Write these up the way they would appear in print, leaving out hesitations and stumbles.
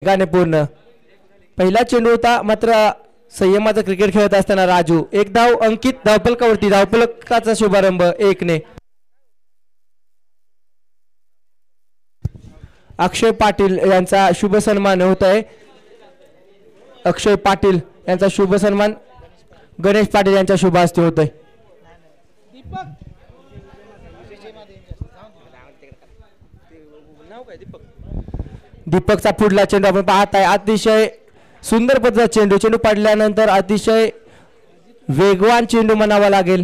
गाणे पूर्ण पहिला चेंडू होता मात्र संयमाचा क्रिकेट खेळत असताना राजू एक धाव अंकित धावफलकावरती धावफलकाचा शुभारंभ 1 ने। अक्षय पाटील यांचा शुभ सन्मान होत आहे। अक्षय पाटील यांचा शुभ सन्मान गणेश पाटील यांच्या शुभ हस्ते होत आहे। दीपकचा पुढला चेंडू आपण पाहत आहे। अतिशय सुंदर पद्धतीचा चेंडू पडल्यानंतर अतिशय वेगवान चेंडू म्हणावा लागेल।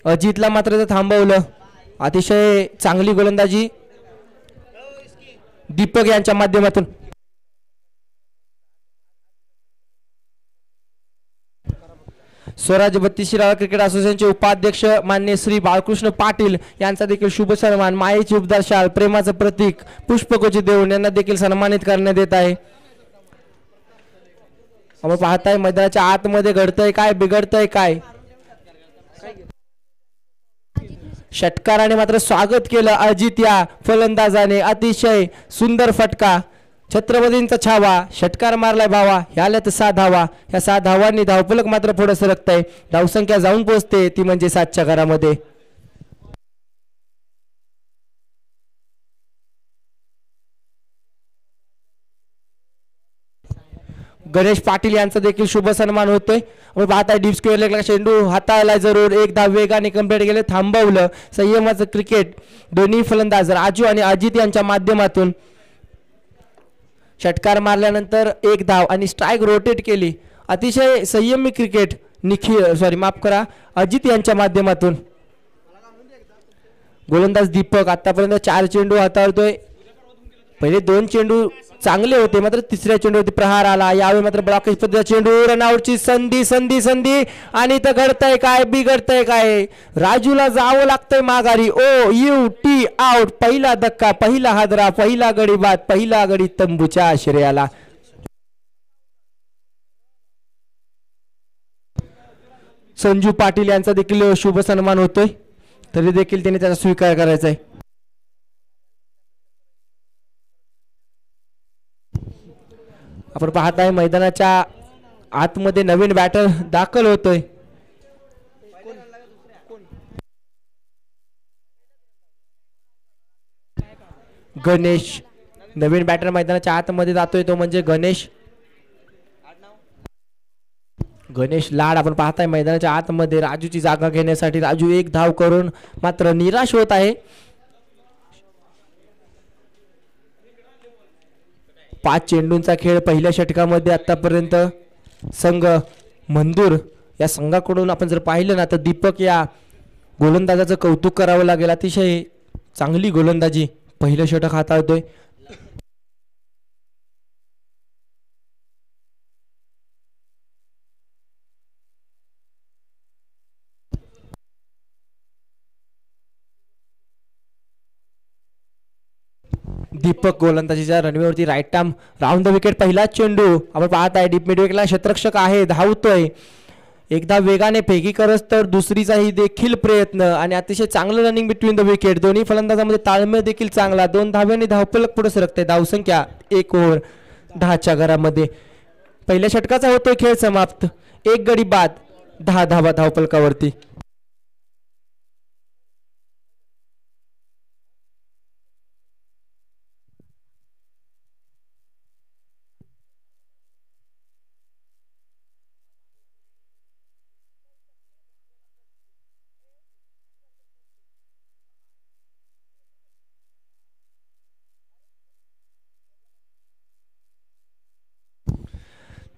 अजितला मात्र थांबवलं। अतिशय चांगली गोलंदाजी दीपक यांच्या माध्यमातून। स्वराज बत्तीसशिराळा क्रिकेट असोसिएशनचे उपाध्यक्ष माननीय श्री बाळकृष्ण पाटील यांचा देखील शुभ सन्मान मायेची उपदार शाल प्रेमाचं प्रतीक पुष्पगुच्छ देऊन यांना देखील सन्मानित करण्यात येत आहे। आपण पाहताय मैदानाच्या आतमध्ये घडतंय काय बिघडतंय काय। षटकाराने मात्र स्वागत केलं अजित या फलंदाजाने। अतिशय सुंदर फटका छत्रपतींचा छावा षटकार मारलाय भावा ह्याला 6 धावा। ह्या 6 धावांनी धावफलक मात्र पुढे सरकतंय। धावसंख्या जाऊन पोहोचते ती म्हणजे 7च्या घरामध्ये। गणेश पाटील यांचा देखील शुभ सन्मान होतोय। आपण पाहताय डीप स्क्वेअर लेगला चेंडू हाताळला जरूर एक धाव वेगाने कंप्लीट केले थांबवलं। संयमाचं क्रिकेट दोन्ही फलंदाज राजू आणि अजित यांच्या माध्यमातून षटकार मारल्यानंतर एक धाव आणि स्ट्राइक रोटेट केली। अतिशय संयमी क्रिकेट अजित यांच्या माध्यमातून। गोलंदाज दीपक आतापर्यंत 4 चेंडू हाताळतोय। पहिले 2 चेंडू चांगले होते मात्र तिसऱ्या चेंडूवरती प्रहार आला। यावेळी मात्र ब्लॉकेज पद्धतीचा चेंडू रनआउटची संधी संधी संधी आणि इथं घडतंय काय बिघडतंय काय। राजूला जावं लागतंय माघारी। OUT out. पहिला धक्का पहिला हादरा पहिला गडी बाद पहिला गडी तंबूच्या आश्रयाला। संजू पाटील यांचा देखील शुभ सन्मान होतोय तरी देखील त्यांनी त्याचा स्वीकार करायचा आहे। आपण पाहताय मैदानाच्या आतमध्ये नवीन बॅटर दाखल होतोय। गणेश नवीन बॅटर मैदानाच्या आतमध्ये जातोय तो म्हणजे गणेश लाड। आपण पाहताय मैदानाच्या आतमध्ये राजूची जागा घेण्यासाठी राजू एक धाव करून मात्र निराश होत आहे। 5 चेंडूंचा खेळ पहिल्या षटकामध्ये आतापर्यंत संघ मंदूर या संघाकडून आपण जर पाहिलं ना तर दीपक या गोलंदाजाचं कौतुक करावं लागेल। अतिशय चांगली गोलंदाजी पहिलं षटक हाताळतोय। दीपक गोलंदाजीच्या रणवीवरती right arm round the wicket पहिला चेंडू आपण पाहत आहे डीप मिड विकेटला क्षेत्ररक्षक आहे धावतोय। एकदा वेगाने फेकी करत तर दुसरीचाही देखील प्रयत्न आणि अतिशय चांगलं रनिंग बिटवीन द विकेट। दोन्ही फलंदाजांमध्ये ताळमेळ देखील चांगला। 2 धाव्यांनी धावफलक पुढे सरकते। धावसंख्या 1 ओव्हर 10च्या घरामध्ये। पहिल्या षटकाचा होतोय खेळ समाप्त। 1 गडी बाद 10 धावा धावफलकावरती।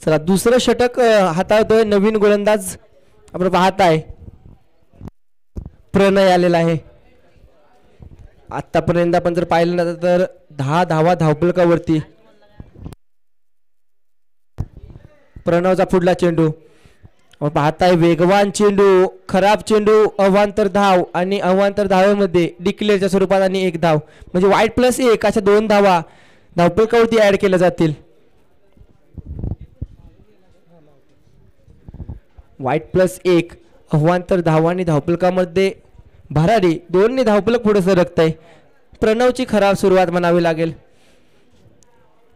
चला दुसरं षटक हाताळतोय नवीन गोलंदाज आपण पाहताय प्रणय आलेला आहे। आतापर्यंत आपण जर पाहिलं ना तर 10 धावा धावफलकावरती। प्रणवचा पुढला चेंडू आपण पाहताय वेगवान चेंडू खराब चेंडू अवांतर धाव आणि अवांतर धावेमध्ये डिक्लेअरच्या स्वरूपात आणि 1 धाव म्हणजे वाईट +1 अशा 2 धावा धावफलकावरती ऍड केल्या जातील। वाईट +1 अवांतर धावा आणि धावफलकामध्ये भरारी 2 ने धावफलक पुढे सरकत आहे। प्रणवची खराब सुरुवात म्हणावी लागेल।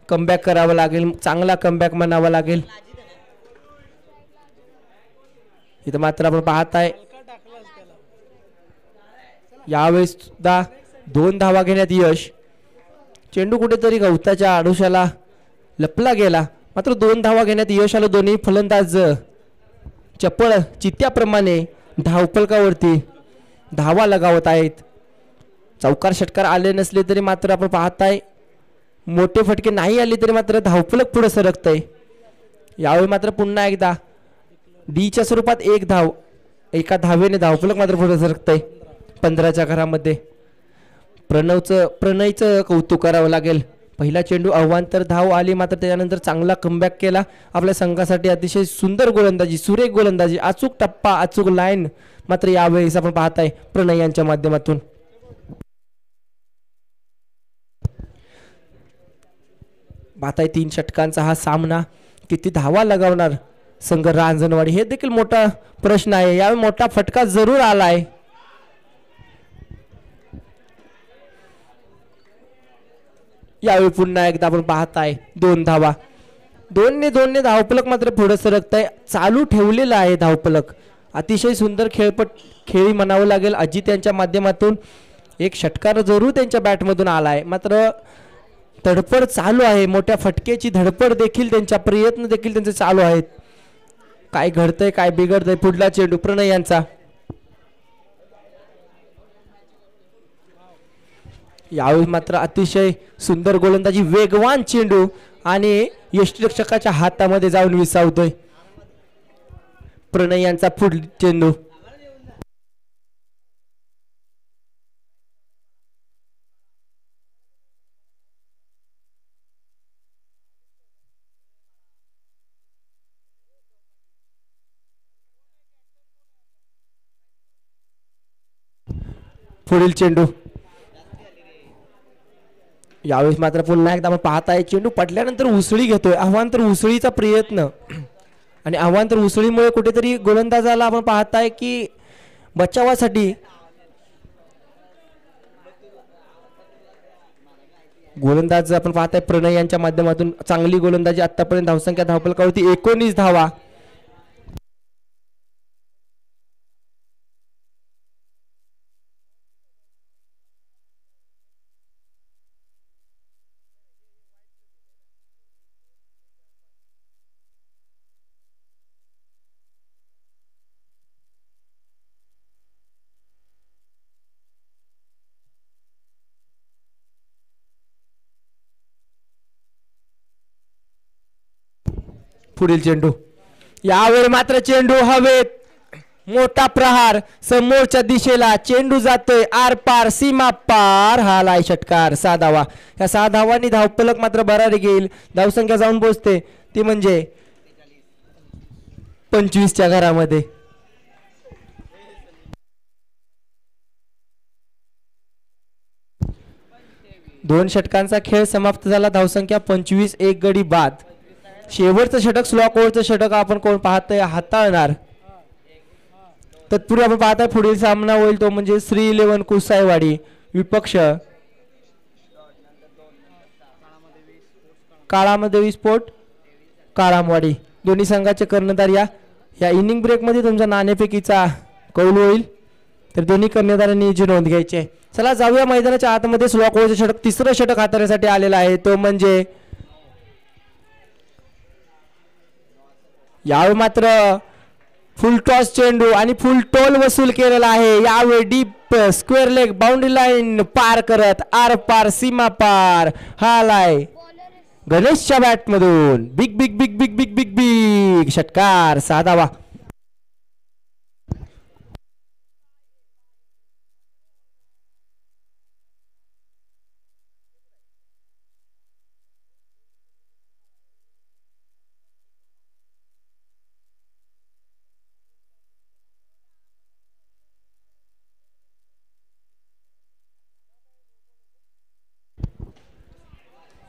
कमबॅक करावं लागेल, चांगला कमबॅक म्हणावा लागेल. इथं मात्र आपण पाहताय यावेळेस सुद्धा 2 धावा घेण्यात यश. चेंडू कुठेतरी गवताच्या आडोशाला लपला गेला, मात्र 2 धावा घेण्यात यश आलं. दोन्ही फलंदाज चपळ चित्त्याप्रमाणे धावफलकावरती धावा लगावत आहेत. चौकार षटकार आले नसले तरी मात्र आपण पाहताय मोठे फटके नाही आले तरी मात्र धावफलक पुढे सरकतंय. यावेळी मात्र पुन्हा एकदा डीच्या स्वरूपात 1 धाव, एका धावेने धावफलक मात्र पुढे सरकतंय 15च्या घरामध्ये. प्रणयचं कौतुक करावं लागेल. पहिला चेंडू अवांतर धाव आली, मात्र त्याच्यानंतर चांगला कमबॅक केला. आपल्या संघासाठी अतिशय सुंदर गोलंदाजी, सुरेख गोलंदाजी, अचूक टप्पा, अचूक लाईन मात्र यावेळेस आपण पाहताय प्रणय यांच्या माध्यमातून. पाहताय 3 षटकांचा हा सामना. किती धावा लगावणार संघ रांजणवाडी हे देखील मोठा प्रश्न आहे. यावेळी मोठा फटका जरूर आलाय. यावेळी पुन्हा एकदा आपण पाहताय 2 धावा. 2ने धावफलक मात्र पुढे सरकत आहे. चालू ठेवलेला आहे धावफलक. अतिशय सुंदर खेळी म्हणावं लागेल अजित यांच्या माध्यमातून. एक षटकार जरूर त्यांच्या बॅटमधून आलाय, मात्र धडपड चालू आहे. मोठ्या फटकेची धडपड देखील त्यांच्या, प्रयत्न देखील त्यांचे चालू आहेत. काय घडतंय काय बिघडतंय. पुढला चेंडू प्रणय यांचा. यावेळी मात्र अतिशय सुंदर गोलंदाजी, वेगवान चेंडू आणि यष्टिरक्षकाच्या हातामध्ये जाऊन विसावतोय. प्रणय यांचा पुढील चेंडू. पुढील चेंडू. यावेळेस मात्र पुन्हा एकदा आपण पाहताय चेंडू पडल्यानंतर उसळी घेतोय. अवांतर उसळीचा प्रयत्न आणि अवांतर उसळीमुळे कुठेतरी गोलंदाजाला आपण पाहताय की बचावासाठी गोलंदाज आपण पाहताय प्रणय यांच्या माध्यमातून चांगली गोलंदाजी. आतापर्यंत धावसंख्या धावफलकावरती 19 धावा. पुढील चेंडू. यावेळी मात्र चेंडू हवेत, मोठा प्रहार समोरच्या दिशेला. चेंडू जातोय आर पार, सीमा पार. हा लाय षटकार. 6 धावा. या 6 धावांनी धावफलक मात्र भरारी घेईल. धावसंख्या जाऊन पोहोचते ती म्हणजे 25च्या घरामध्ये. दोन षटकांचा खेळ समाप्त झाला. धावसंख्या 25. 1 गडी बाद. शेवटचं षटक, स्लॉक ओव्हरचं षटक आपण कोण पाहतोय हाताळणार. तत्पूर्वी आपण पाहताय पुढील सामना होईल तो म्हणजे श्री 11 कुसाईवाडी विपक्ष काळामदेवी स्पोर्ट काळामवाडी. दोन्ही संघाचे कर्णधार या इनिंग ब्रेक मध्ये तुमचा नाणेफेकीचा कौल होईल, तर दोन्ही कर्णधारांनी जी नोंद घ्यायची आहे. चला जाऊया मैदानाच्या आतमध्ये. स्लॉक ओव्हरचं षटक, तिसरं षटक हाताळण्यासाठी आलेलं आहे तो म्हणजे यावेळी मात्र फुल टॉस चेंडू आणि फुल टोल वसूल केलेला आहे. यावेळी deep square leg boundary line पार करत आर पार, सीमा पार. हा लाय गणेशच्या बॅट मधून big big big big big big big षटकार. 6 धावा.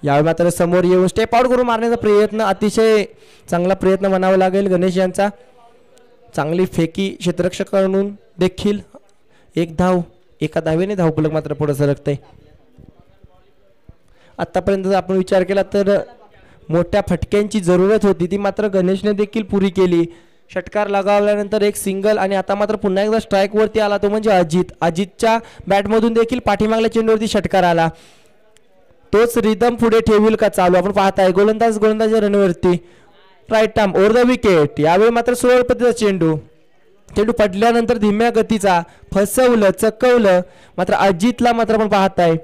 यावेळी मात्र समोर येऊन स्टेप आउट करून मारण्याचा प्रयत्न, अतिशय चांगला प्रयत्न म्हणावा लागेल गणेश यांचा. चांगली फेकी क्षेत्ररक्षकाकडून देखील. 1 धाव, एका धावेने धावफलक मात्र पुढे सरकते. आतापर्यंत आपण विचार केला तर मोठ्या फटक्यांची जरूरत होती ती मात्र गणेशने देखील पुरी केली. षटकार लगावल्यानंतर एक सिंगल आणि आता मात्र पुन्हा एकदा स्ट्राईक वरती आला तो म्हणजे अजितच्या बॅटमधून देखील पाठीमागल्या चेंडूवरती षटकार आला. तोच रिदम पुढे ठेवील का चालू आपण पाहताय. गोलंदाजच्या रणवरती right arm over the wicket. यावेळी मात्र सुरळ पद्धतीचा चेंडू पडल्यानंतर धीम्या गतीचा फसवलं चकवलं मात्र अजितला मात्र आपण पाहताय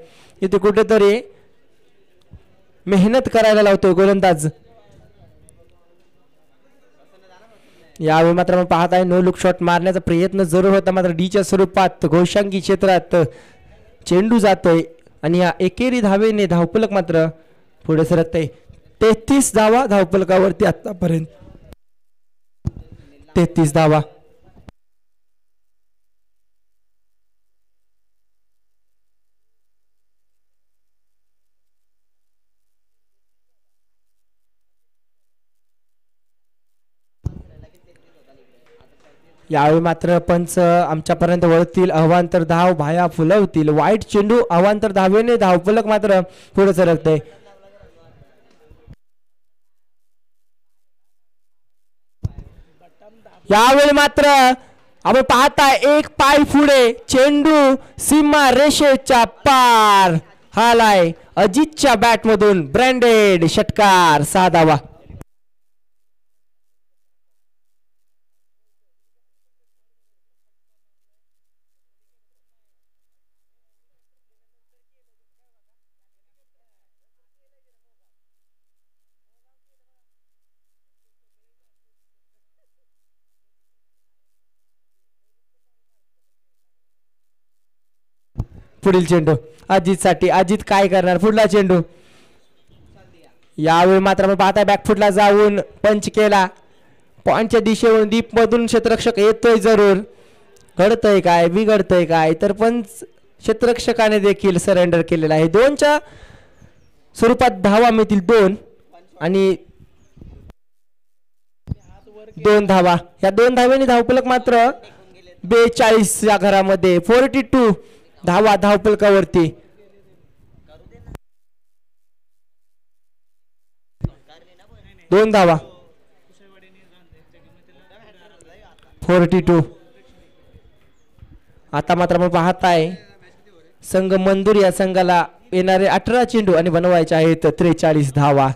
इथे कुठेतरी मेहनत करायला लावतोय गोलंदाज. यावेळी मात्र आपण पाहताय नो लुक शॉट मारण्याचा प्रयत्न जरूर होता मात्र डीच्या स्वरूपात घोषांकी क्षेत्रात चेंडू जातोय आणि या एकेरी धावेने धावफलक मात्र पुढे सरकतंय. 33 धावा धावफलकावरती आतापर्यंत 33 धावा. यावेळी मात्र पंच आमच्यापर्यंत वळतील अवांतर धाव भाया फुलवतील. वाईट चेंडू अवांतर धावेने धावफलक मात्र पुढे सरकते. यावेळी मात्र आपण पाहता एक पाय पुढे चेंडू सीमा रेषेच्या पार हालाय अजितच्या बॅटमधून ब्रँडेड षटकार 6 धावा. पुढील चेंडू अजित साठी. अजित काय करणार पुढला चेंडू. यावेळी मात्र आपण पाहताय बॅकफुटला जाऊन पंच केला. पॉइंटच्या दिशेवरून दीप मधून क्षेत्ररक्षक येतोय जरूर. घडतंय काय बिघडतंय काय तर पण क्षेत्ररक्षकाने देखील सरेंडर केलेला आहे. 2च्या स्वरूपात धावा मिळतील 2 आणि 2 धावा. या 2 धाव्यांनी धावफलक मात्र 42 या घरामध्ये 42 धावा धावफलकावरती. 2 धावा 42. आता मात्र आपण पाहताय संघ मंदूर या संघाला येणारे 18 चेंडू आणि बनवायचे आहेत 43 धावा.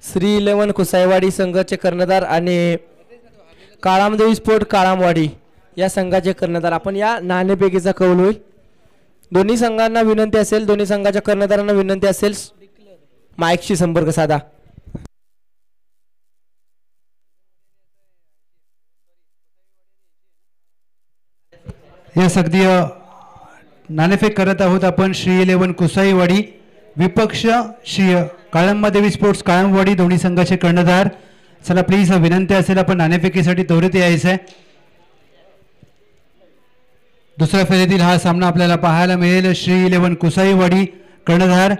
श्री 11 कुसाईवाडी संघाचे कर्णधार आणि काळामदेवी स्पोर्ट काळामवाडी या संघाचे कर्णधार. आपण या नाणेफेकीचा कौल होईल. दोन्ही संघांना विनंती असेल दोन्ही संघाच्या कर्णधारांना विनंती असेल माईकशी संपर्क साधा. यस अगदी नाणेफेक करत आहोत आपण. श्री 11 कुसाईवाडी विपक्ष श्री काळंबादेवी स्पोर्ट्स काळंबवाडी दोन्ही संघाचे कर्णधार. चला प्लीज विनंती असेल आपण नाणेफेकीसाठी त्वरित यायचं आहे. दुसऱ्या फेरीतील हा सामना आपल्याला पाहायला मिळेल. श्री 11 कुसाईवाडी कर्णधार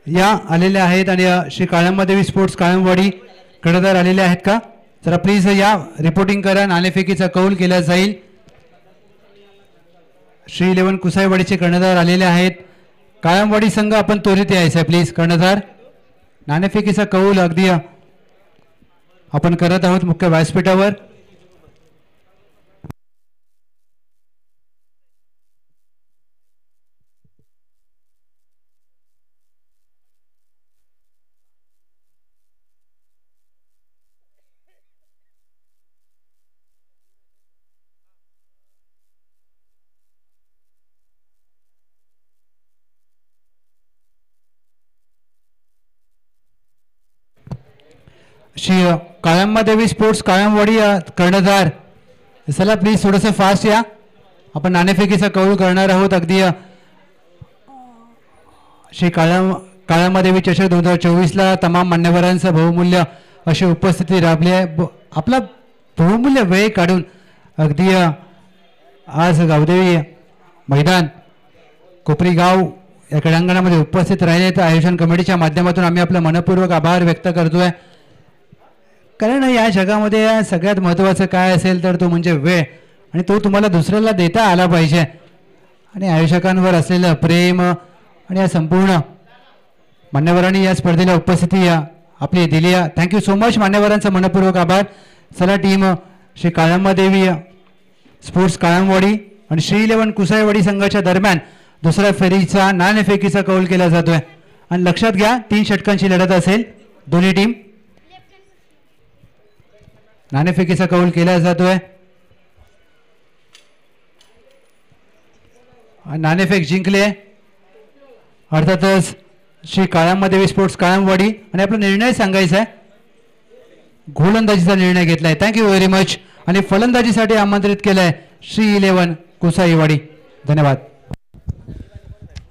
या आलेले आहेत आणि श्री काळंबादेवी स्पोर्ट्स काळंबवाडी कर्णधार आलेले आहेत का. चला प्लीज या रिपोर्टिंग करा. नाणेफेकीचा कौल केला जाईल. श्री 11 कुसाईवाडीचे कर्णधार आलेले आहेत. काळंबवाडी संघ आपण त्वरित यायचं आहे प्लीज. कर्णधार नाणेफेकीचा कौल अगदी आपण करत आहोत मुख्य व्यासपीठावर. श्री काळंबादेवी स्पोर्ट्स काळंबवाडी कर्णधार चला प्लीज थोडंसं फास्ट या. आपण नाणेफेकीचा कौल करणार आहोत. अगदी श्री काळामादेवी चषक 2024ला तमाम मान्यवरांचं बहुमूल्य अशी उपस्थिती लाभली आहे. आपला बहुमूल्य वेळ काढून अगदी आज गावदेवी मैदान कोपरी गाव या क्रीडांगणामध्ये उपस्थित राहिले. तर आयोजन कमिटीच्या माध्यमातून आम्ही आपला मनपूर्वक आभार व्यक्त करतोय. कारण या जगामध्ये सगळ्यात महत्त्वाचं काय असेल तर तो म्हणजे वेळ, आणि तो तुम्हाला दुसऱ्याला देता आला पाहिजे. आणि आयोजकांवर असलेलं प्रेम आणि या संपूर्ण मान्यवरांनी या स्पर्धेला उपस्थिती आपली दिली आहे. थँक्यू सो मच मान्यवरांचा मनपूर्वक आभार. चला टीम श्री काळांबादेवी स्पोर्ट्स काळांवाडी आणि श्री 11 कुसाईवाडी संघाच्या दरम्यान दुसऱ्या फेरीचा नाणेफेकीचा कौल केला जातोय. आणि लक्षात घ्या 3 षटकांची लढत असेल. दोन्ही टीम नाणेफेकीचा कौल केला जातोय. नाणेफेक जिंकले अर्थातच श्री काळांबादेवी स्पोर्ट्स काळांवाडी. आणि आपला निर्णय सांगायचा आहे, गोलंदाजीचा निर्णय घेतलाय. Thank you very much. आणि फलंदाजीसाठी आमंत्रित केलंय श्री 11 कुसाईवाडी. धन्यवाद.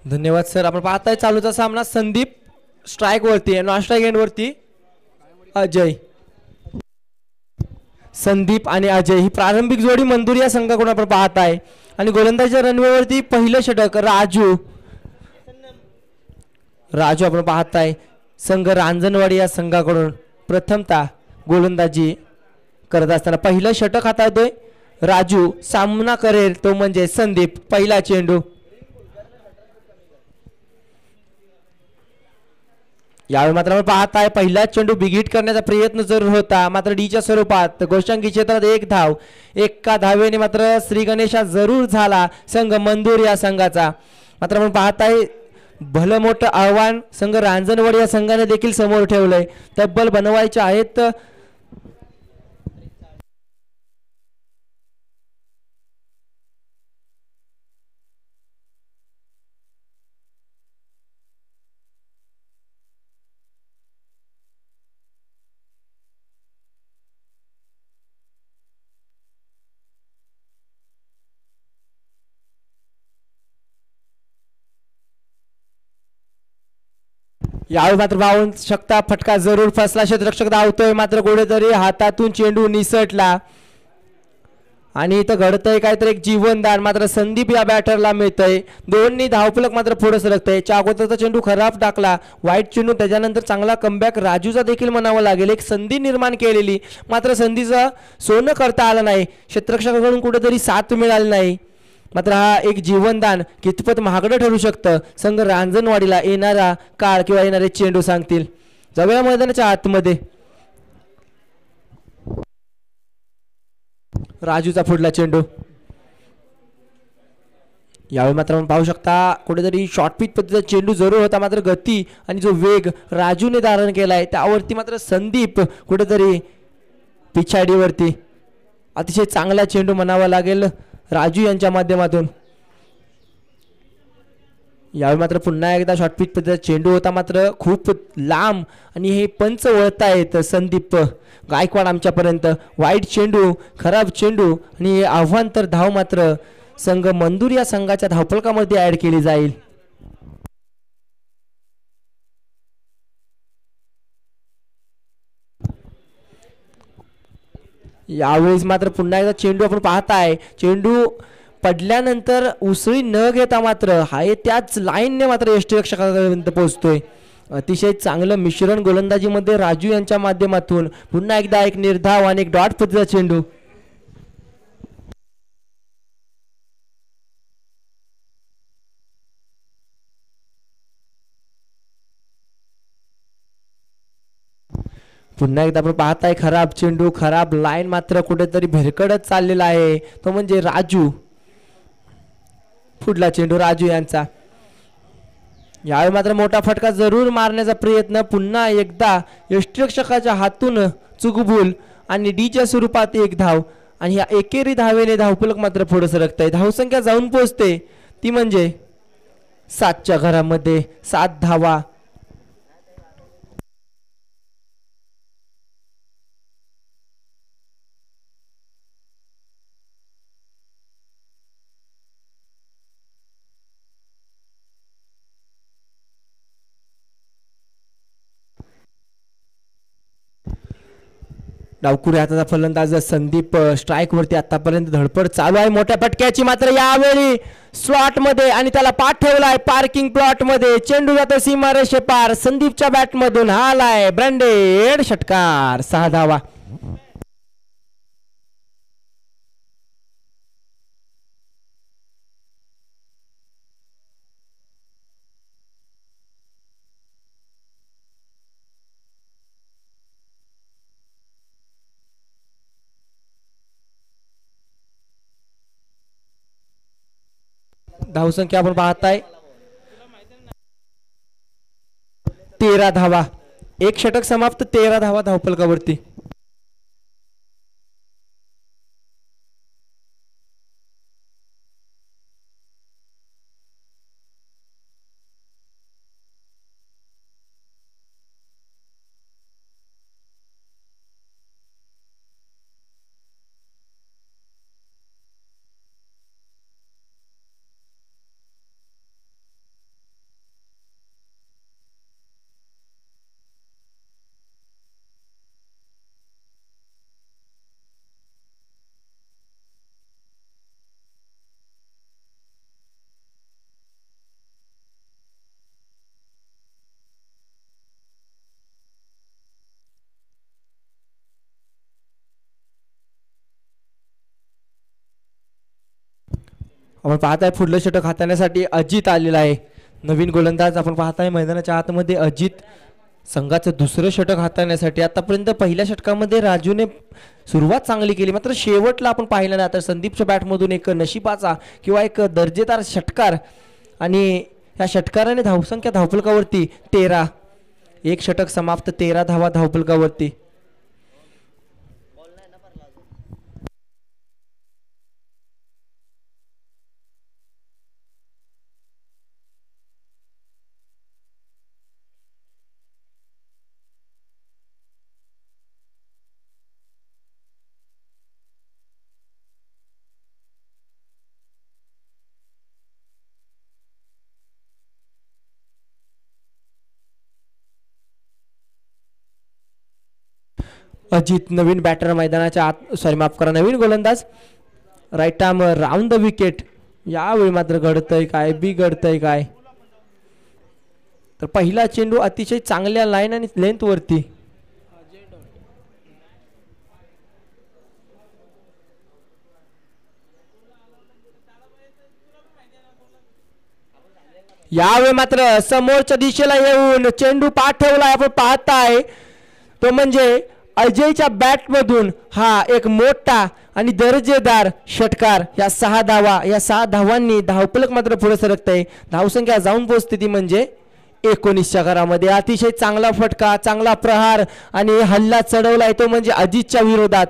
धन्यवाद सर. आपण पाहताय चालूचा सामना संदीप स्ट्राईक वरती आहे, नॉन स्ट्राईक एंड वरती अजय. संदीप आणि अजय ही प्रारंभिक जोडी मंदुरी या संघाकडून आपण पाहताय. आणि गोलंदाजीच्या रनवेवरती पहिलं षटक राजू आपण पाहताय. संघ रांजणवाडी या संघाकडून प्रथमतः गोलंदाजी करत असताना पहिलं षटक हाताळतोय राजू. सामना करेल तो म्हणजे संदीप. पहिला चेंडू. यावेळी मात्र आपण पाहताय पहिला चेंडू बिगिट करण्याचा प्रयत्न जरूर होता, मात्र डीच्या स्वरूपात गोष्टांकी क्षेत्रात 1 धाव. एका धावेने मात्र श्री गणेशा जरूर झाला संघ मंदूर या संघाचा. मात्र आपण पाहताय भलं मोठं आव्हान संघ रांजणवाडी या संघाने देखील समोर ठेवलंय. तब्बल बनवायचे आहेत यावेळी मात्र पाहून शकता फटका जरूर फसला. क्षेत्ररक्षक धावतोय मात्र कुठेतरी हातातून चेंडू निसटला आणि इथं घडतंय काहीतरी एक जीवनदान मात्र संदीप या बॅटरला मिळतंय. दोन्ही धावफलक मात्र पुढे सरकतंय. अगोदरचा चेंडू खराब टाकला, वाईट चेंडू, त्याच्यानंतर चांगला कमबॅक राजूचा देखील म्हणावं लागेल. एक संधी निर्माण केलेली मात्र संधीचं सोनं करता आलं नाही. क्षेत्ररक्षकाकडून कुठेतरी साथ मिळाली नाही. मात्र हा एक जीवनदान कितपत महागडं ठरू शकतं संघ रांजणवाडीला येणारा काळ किंवा येणारे चेंडू सांगतील. जाऊया मैदानाच्या आतमध्ये. राजूचा पुढला चेंडू. यावेळी मात्र आपण पाहू शकता कुठेतरी शॉर्ट पिच पद्धतीचा चेंडू जरूर होता, मात्र गती आणि जो वेग राजूने धारण केलाय त्यावरती मात्र संदीप कुठेतरी पिछाडीवरती. अतिशय चांगला चेंडू म्हणावा लागेल राजू यांच्या माध्यमातून. यावेळी मात्र पुन्हा एकदा शॉर्ट पिच पद्धतीचा चेंडू होता, मात्र खूप लांब आणि हे पंच वळतायत संदीप गायकवाड आमच्यापर्यंत. वाईट चेंडू, खराब चेंडू आणि आव्हान तर धाव मात्र संघ मंदूर या संघाच्या धावफलकामध्ये ऍड केली जाईल. यावेळेस मात्र पुन्हा एकदा चेंडू आपण पाहताय. चेंडू पडल्यानंतर उसळी न घेता मात्र हा त्याच लाईनने मात्र यष्टिरक्षकापर्यंत पोहोचतोय. अतिशय चांगलं मिश्रण गोलंदाजीमध्ये राजू यांच्या माध्यमातून. पुन्हा एकदा एक निर्धाव आणि एक डॉट पद्धतीचा चेंडू. पुन्हा एकदा आपण पाहताय खराब चेंडू, खराब लाईन, मात्र कुठेतरी भिरकडत चाललेला आहे तो म्हणजे राजू. पुढला चेंडू राजू यांचा. यावेळी मात्र मोठा फटका जरूर मारण्याचा प्रयत्न. पुन्हा एकदा यष्टिरक्षकाच्या हातून चुकबुल आणि डीच्या स्वरूपात 1 धाव आणि ह्या एकेरी धावेने धावफलक मात्र पुढे सरकत आहे. धावसंख्या जाऊन पोहोचते ती म्हणजे 7च्या घरामध्ये 7 धावा. डावकुरी हाताचा फलंदाज संदीप स्ट्राईक वरती आतापर्यंत धडपड चालू आहे मोठ्या फटक्याची, मात्र यावेळी स्लॉट मध्ये आणि त्याला पाठवलाय पार्किंग प्लॉट मध्ये. चेंडू जातो सीमारेषे पार. संदीपच्या बॅट मधून हा आलाय ब्रँडेड षटकार. 6 धावा. धावसंख्या आपण पाहताय 13 धावा. एक षटक समाप्त, 13 धावा धावफलकावरती. आपण पाहताय पुढलं षटक हाताळण्यासाठी अजित आलेला आहे. नवीन गोलंदाज आपण पाहताय मैदानाच्या आतमध्ये अजित संघाचं दुसरं षटक हाताळण्यासाठी. आतापर्यंत पहिल्या षटकामध्ये राजूने सुरुवात चांगली केली, मात्र शेवटला आपण पाहिलं ना तर संदीपच्या बॅटमधून एक नशिबाचा किंवा एक दर्जेदार षटकार आणि या षटकाराने धावसंख्या धावफलकावरती 13. एक षटक समाप्त, 13 धावा धावफलकावरती. अजित नवीन बॅटर मैदानाच्या आत, सॉरी माफ करा, नवीन गोलंदाज. Right arm round the wicket. यावेळी मात्र घडतंय काय, बिघडतंय काय. तर पहिला चेंडू अतिशय चांगल्या लाईन आणि लेंथ वरती. यावेळी मात्र समोरच्या दिशेला येऊन चेंडू पाठवलाय. आपण पाहताय तो म्हणजे अजयच्या बॅट मधून हा एक मोठा आणि दर्जेदार षटकार. या 6 धावा, या 6 धावांनी धावफलक मात्र पुढे सरकतंय. धावसंख्या जाऊन पोहोचते ती म्हणजे 19च्या घरामध्ये. अतिशय चांगला फटका, चांगला प्रहार आणि हल्ला चढवलाय तो म्हणजे अजितच्या विरोधात.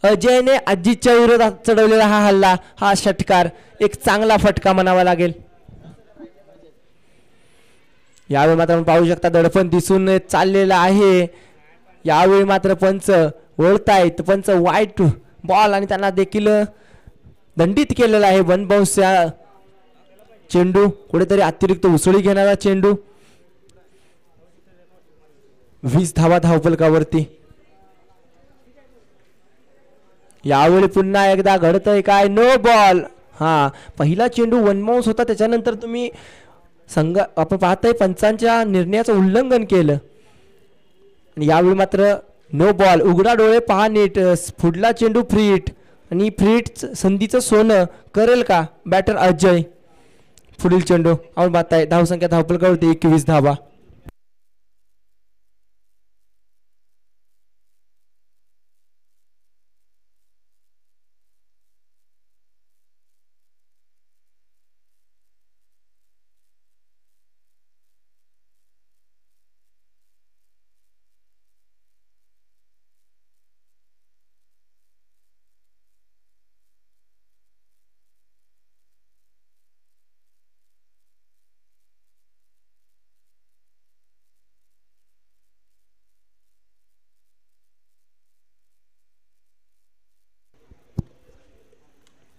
अजयने अजितच्या विरोधात चढवलेला हा हल्ला, हा षटकार एक चांगला फटका म्हणावा लागेल. यावेळी मात्र आपण पाहू शकता दडपण दिसून चाललेलं आहे. यावेळी मात्र पंच ओळतायत. पंच वाईट बॉल आणि त्यांना देखील दंडित केलेला आहे. 1 बाउन्स चेंडू, कुठेतरी अतिरिक्त उसळी घेणारा चेंडू. 20 धावा धावफलकावरती. यावेळी पुन्हा एकदा घडतंय काय, नो बॉल. हा पहिला चेंडू 1 बाउन्स होता, त्याच्यानंतर तुम्ही संघ आपण पाहताय पंचांच्या निर्णयाचं उल्लंघन केलं. यावेळी मात्र नो बॉल. उघडा डोळे पहा नीट. पुढला चेंडू फ्री हिट आणि फ्री हिट संधीचं सोनं करेल का बॅटर अजय. पुढील चेंडू आपण पाहताय धावसंख्या धावफलकावरती 21 धावा.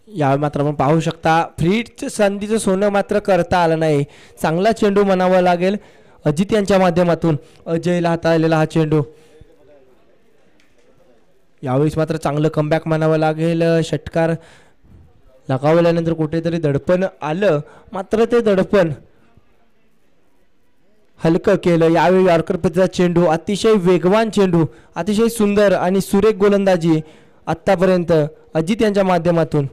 यावेळी मात्र आपण पाहू शकता फ्रीट संधीचं सोनं मात्र करता आलं नाही. चांगला चेंडू म्हणावा लागेल अजित यांच्या माध्यमातून. अजयला हाताळलेला हा चेंडू. यावेळेस मात्र चांगलं कमबॅक म्हणावं लागेल. षटकार लगावल्यानंतर कुठेतरी दडपण आलं, मात्र ते दडपण हलकं केलं. यावेळी यॉर्कर पद्धतीचा चेंडू, अतिशय वेगवान चेंडू, अतिशय सुंदर आणि सुरेख गोलंदाजी आतापर्यंत अजित यांच्या माध्यमातून.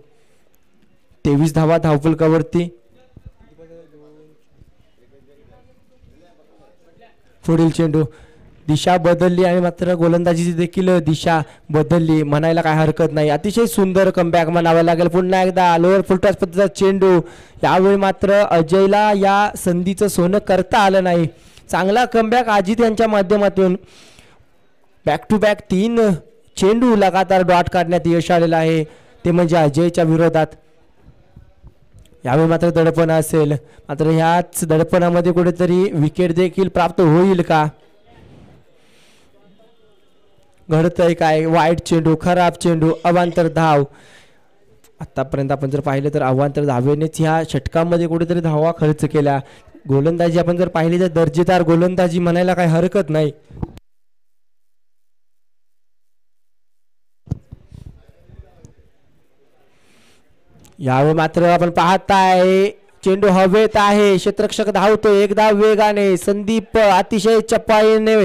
23 धावा धावफलकावरती. पुढील चेंडू, दिशा बदलली आणि मात्र गोलंदाजीची देखील दिशा बदलली म्हणायला काय हरकत नाही. अतिशय सुंदर कमबॅक म्हणावं लागेल. पुन्हा एकदा लोअर फुलटॉस पद्धतीचा चेंडू. यावेळी मात्र अजयला या संधीचं सोनं करता आलं नाही. चांगला कमबॅक अजित यांच्या माध्यमातून. बॅक टू बॅक 3 चेंडू लगातार डॉट काढण्यात यश आलेलं आहे, ते म्हणजे अजयच्या विरोधात. यावेळी मात्र दडपण असेल, मात्र ह्याच दडपणामध्ये कुठेतरी विकेट देखील प्राप्त होईल का, घडतंय काय. वाईट चेंडू, खराब चेंडू, अवांतर धाव. आतापर्यंत आपण जर पाहिलं तर अवांतर धावेनेच ह्या षटकामध्ये कुठेतरी धावा खर्च केल्या. गोलंदाजी आपण जर पाहिली तर दर्जेदार गोलंदाजी म्हणायला काही हरकत नाही. यावेळी मात्र आपण पाहताय चेंडू हवेत आहे, क्षेत्ररक्षक धावतोय एकदा वेगाने. संदीप अतिशय चपळाईने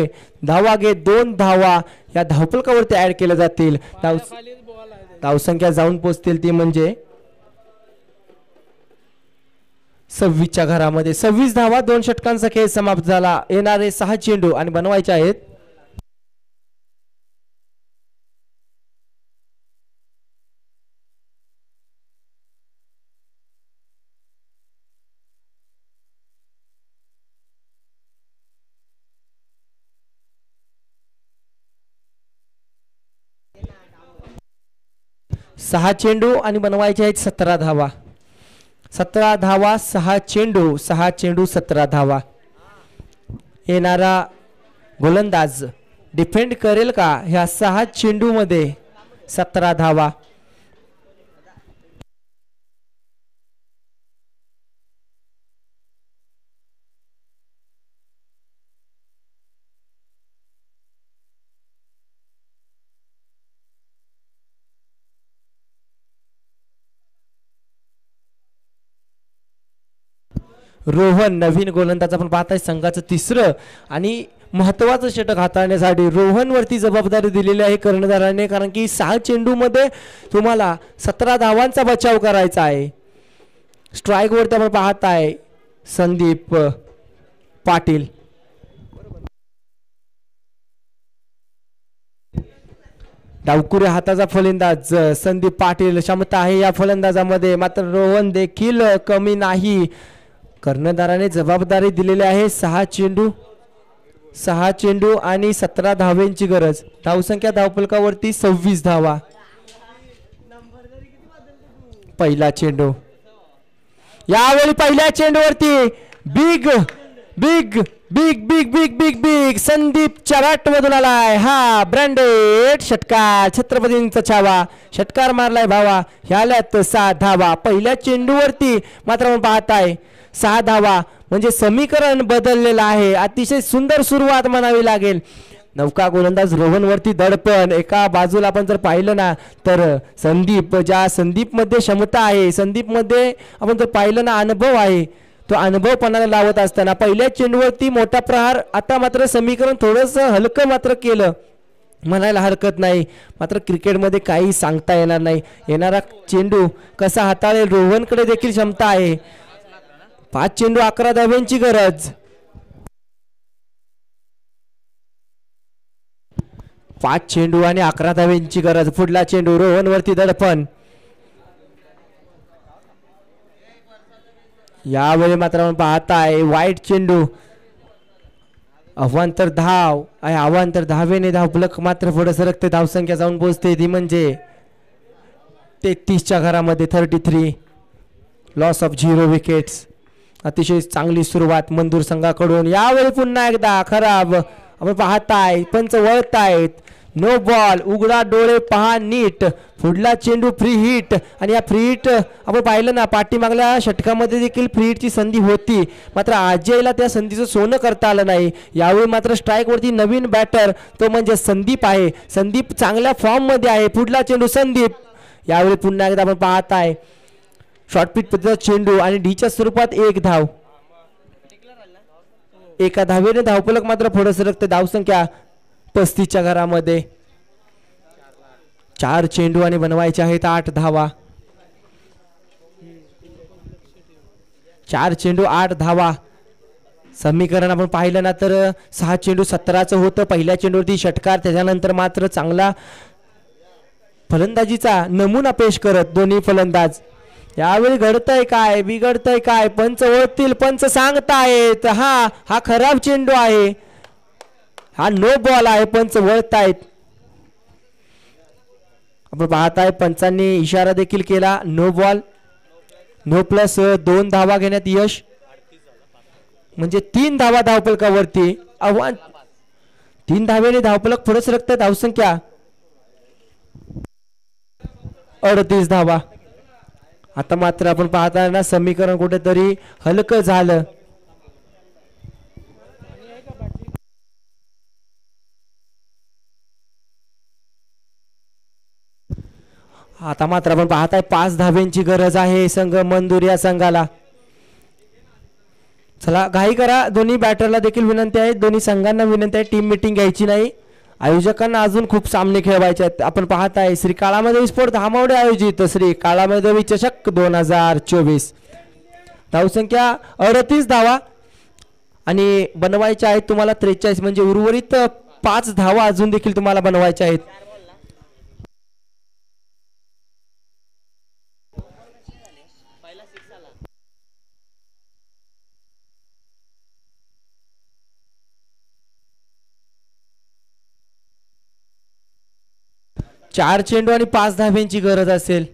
धावा घेत 2 धावा या धावफलकावरती ऍड केल्या जातील. धावसंख्या जाऊन पोहोचतील ती म्हणजे 26च्या घरामध्ये. 26 धावा 2 षटकांचा खेळ समाप्त झाला. येणारे 6 चेंडू आणि बनवायचे आहेत. सहा चेंडू आणि बनवायचे आहेत 17 धावा. 17 धावा, 6 चेंडू, 6 चेंडू 17 धावा. येणारा गोलंदाज डिफेंड करेल का ह्या 6 चेंडू मध्ये 17 धावा. रोहन नवीन गोलंदाज आपण पाहताय, संघाचं 3रं आणि महत्वाचं षटक हाताळण्यासाठी रोहनवरती जबाबदारी दिलेली आहे कर्णधाराने, कारण की 6 चेंडू मध्ये तुम्हाला 17 धावांचा बचाव करायचा आहे. स्ट्राईक वरती आपण पाहताय संदीप पाटील. डावकुरे हाताचा फलंदाज संदीप पाटील, क्षमता आहे या फलंदाजामध्ये, मात्र रोहन देखील कमी नाही. कर्णधाराने जबाबदारी दिलेली आहे. 6 चेंडू आणि 17 धावेंची गरज. धावसंख्या धावफलकावरती 26 धावा. पहिला चेंडू, यावेळी पहिल्या चेंडूवरती big big big big big big big संदीपच्या बॅट मधून आलाय हा ब्रँडेड षटकार. छत्रपतींचा छावा षटकार मारलाय भावा. ह्याल्यात 6 धावा. पहिल्या चेंडूवरती मात्र आपण पाहताय 6 धावा, म्हणजे समीकरण बदललेलं आहे. अतिशय सुंदर सुरुवात म्हणावी लागेल. नौका गोलंदाज रोहन वरती दडपण. एका बाजूला आपण जर पाहिलं ना तर संदीप मध्ये क्षमता आहे, संदीप मध्ये आपण जर पाहिलं ना अनुभव आहे, तो अनुभव पणाला लावत असताना पहिल्या चेंडूवरती मोठा प्रहार. आता मात्र समीकरण थोडंसं हलकं मात्र केलं म्हणायला हरकत नाही. मात्र क्रिकेटमध्ये काही सांगता येणार नाही. येणारा चेंडू कसा हाताळेल, रोहनकडे देखील क्षमता आहे. 5 चेंडू 11 धाव्यांची गरज. 5 चेंडू आणि 11 धाव्यांची गरज. पुढला चेंडू रोहन वरती दडपण. यावेळी मात्र आपण पाहताय वाईट चेंडू, अवांतर धाव आहे. अवांतर धावेने धावफलक मात्र पुढे सरकते. धावसंख्या जाऊन पोहोचते ती म्हणजे 33च्या घरामध्ये 33. Loss of 0 wickets. अतिशय चांगली सुरुवात मंजूर संघाकडून. यावेळी पुन्हा एकदा खराब आपण पाहताय. पंच वळतायत. No ball. उघडा डोळे पहा नीट. पुढला चेंडू फ्री हिट आणि या फ्री हिट आपण पाहिलं ना पाठीमागल्या षटकामध्ये देखील फ्री हिटची संधी होती, मात्र अजयला त्या संधीचं सोनं करता आलं नाही. यावेळी मात्र स्ट्राईकवरती नवीन बॅटर तो म्हणजे संदीप आहे. संदीप चांगल्या फॉर्ममध्ये आहे. पुढला चेंडू संदीप. यावेळी पुन्हा एकदा आपण पाहत आहे शॉर्ट पिच पद्धतीचा चेंडू आणि डीच्या स्वरूपात एक धाव. एका धावेने धावफलक मात्र पुढे सरकते. धावसंख्या 35च्या घरामध्ये. 4 चेंडू आणि बनवायचे आहेत 8 धावा. 4 चेंडू 8 धावा. समीकरण आपण पाहिलं ना तर 6 चेंडू 17चं होतं. पहिल्या चेंडूवरती षटकार, त्याच्यानंतर मात्र चांगला फलंदाजीचा नमुना पेश करत दोन्ही फलंदाज. यावेळी घडतंय काय, बिघडतंय काय, पंच ओळखतील, पंच सांगतायत हा खराब चेंडू आहे, हा नो बॉल आहे, पंच वळतायत. आपण पाहताय पंचांनी इशारा देखील केला नो बॉल. नो प्लस 2 धावा घेण्यात यश, म्हणजे 3 धावा धावफलकावरती. आव्हान 3 धावेने धावफलक पुढे सरकतं. धावसंख्या 38 धावा. आता मात्र आपण पाहताय ना समीकरण कुठेतरी हलकं झालं. आता मात्र आपण पाहताय 5 धाव्यांची गरज आहे संघ मंदूर या संघाला. चला घाई करा. दोन्ही बॅटरला देखील विनंती आहे, दोन्ही संघांना विनंती आहे टीम मीटिंग घ्यायची नाही. आयोजकांना अजून खूप सामने खेळवायचे आहेत. आपण पाहताय श्री काळामेघवी स्पोर्ट धामावडे आयोजित श्री काळामेघवी चषक 2024. धावसंख्या 38 धावा आणि बनवायच्या आहेत तुम्हाला 43, म्हणजे उर्वरित 5 धावा अजून देखील तुम्हाला बनवायच्या आहेत. चार चेंडू आणि 5 धाव्यांची गरज असेल.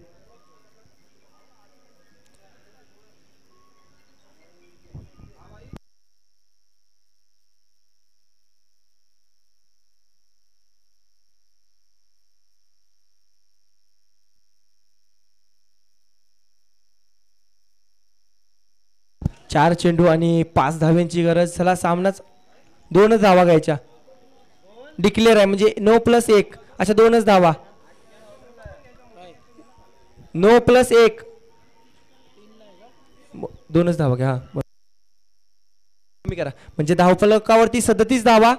चार चेंडू आणि 5 धाव्यांची गरज. चला सामनाच 2च धावा घ्यायच्या. डिक्लेअर आहे म्हणजे नो प्लस 1 अशा 2च धावा. नो प्लस 1 2च धावा घ्या. कमी करा म्हणजे धावफलकावरती 37 धावा.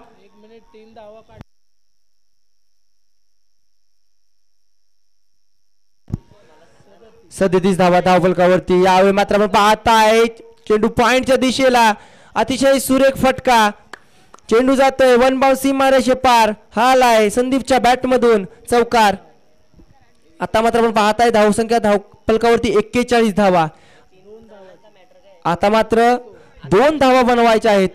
37 धावा धावफलकावरती. यावेळी मात्र आपण पाहताय चेंडू पॉइंटच्या दिशेला. अतिशय सुरेख फटका. चेंडू जातोय 1 बाउंस सीमारेषे पार. हा आलाय संदीपच्या बॅट मधून चौकार. आता मात्र आपण पाहताय धावसंख्या धावफलकावरती 41 धावा. आता मात्र 2 धावा बनवायच्या आहेत.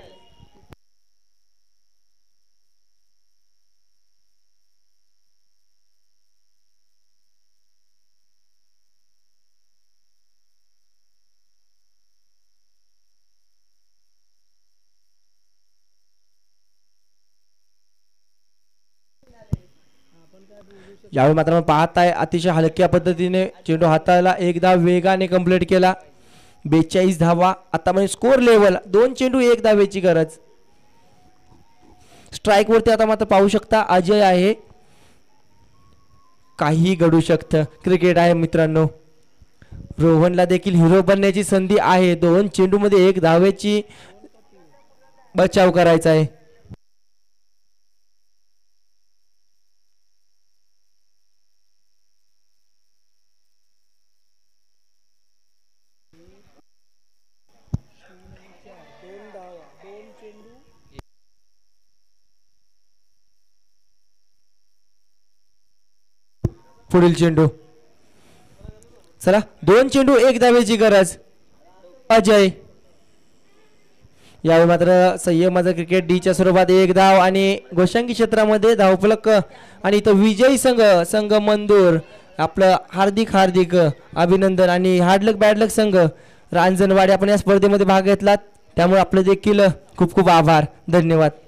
यावेळी मात्र पाहताय अतिशय हलक्या पद्धतीने चेंडू हाताळला. एकदा वेगाने कंप्लीट केला. 42 धावा. आता म्हणजे स्कोर लेवल 2 चेंडू 1 धावेची गरज. स्ट्राईक वरती आता मात्र पाहू शकता अजय आहे. काही घडू शकतं. क्रिकेट आहे मित्रांनो. रोहनला देखील हिरो बनण्याची संधी आहे. 2 चेंडू मध्ये 1 धावेची बचाव करायचा आहे. पुढील चेंडू. चला 2 चेंडू 1 धावेची गरज. अजय. यावेळी मात्र संयमाचं क्रिकेट डीच्या स्वरूपात 1 धाव आणि गोशांकी क्षेत्रामध्ये धावफलक आणि तो विजयी संघ मंदूर आपलं हार्दिक अभिनंदन. आणि हार्डलक बॅडलक संघ रांजणवाडी आपण या स्पर्धेमध्ये भाग घेतलात त्यामुळे आपले देखील खूप खूप आभार. धन्यवाद.